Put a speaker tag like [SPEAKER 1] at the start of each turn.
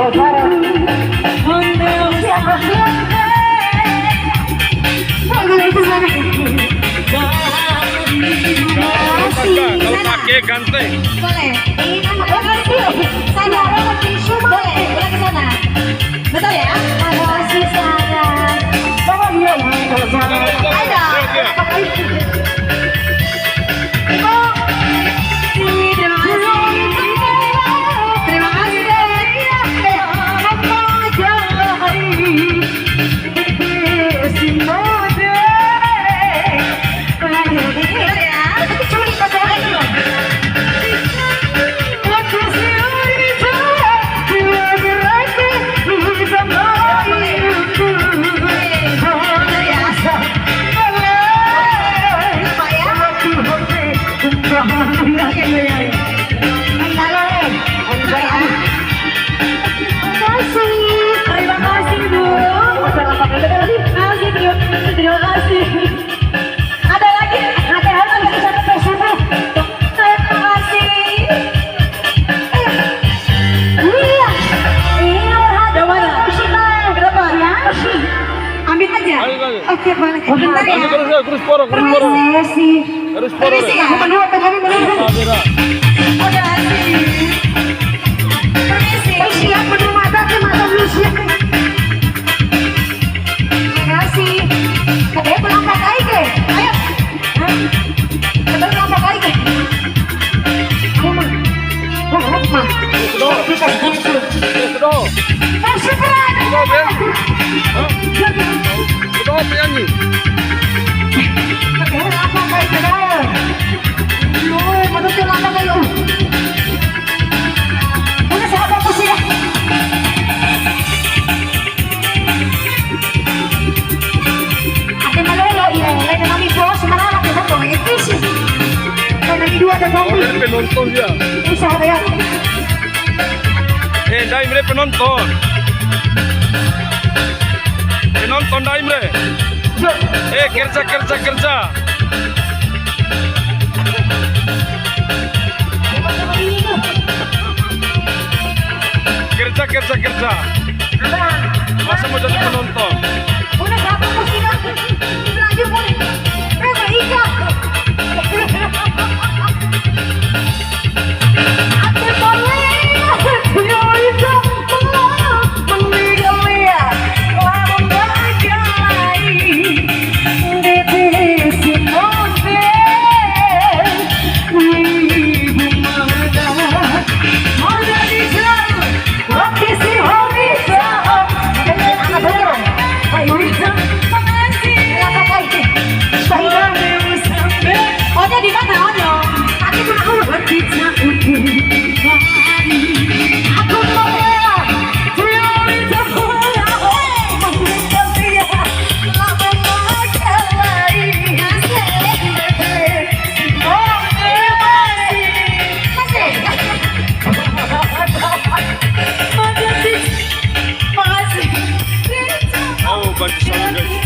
[SPEAKER 1] Kalau pakai ganteng.
[SPEAKER 2] Boleh. Sana. Boleh. Boleh ke sana. Betul ya? Makasih sayang. Ada. Terima kasih. Terima kasih. Ada lagi? Ada lagi satu pesan. Terima kasih. Iya. Iya, ada mana? Berapa ya? Ambil aja. Oke, boleh. Bentar ya.
[SPEAKER 1] Terus porong.
[SPEAKER 2] Terima kasih.
[SPEAKER 1] Terus porong.
[SPEAKER 2] Udah kasih. Permisi. Siap menu mata ke mata dulu siap. Katanya pulang pakai ke, ayo. Katanya pulang pakai ke. Ayo mah, mah.
[SPEAKER 1] Sedot.
[SPEAKER 2] Kasih peran.
[SPEAKER 1] Sedot ya. Sedot penyanyi.
[SPEAKER 2] Katanya apa kayak gitu? Yo, mana tuh lama kayu? Mana siapa pusing?
[SPEAKER 1] Penonton dia. Daimre penonton. Penonton Daimre. Kerja. Kerja. Masa mau jadi penonton?
[SPEAKER 2] Udah siapa pusing? Lanjut boleh. Ika.
[SPEAKER 1] Bantu sana guys.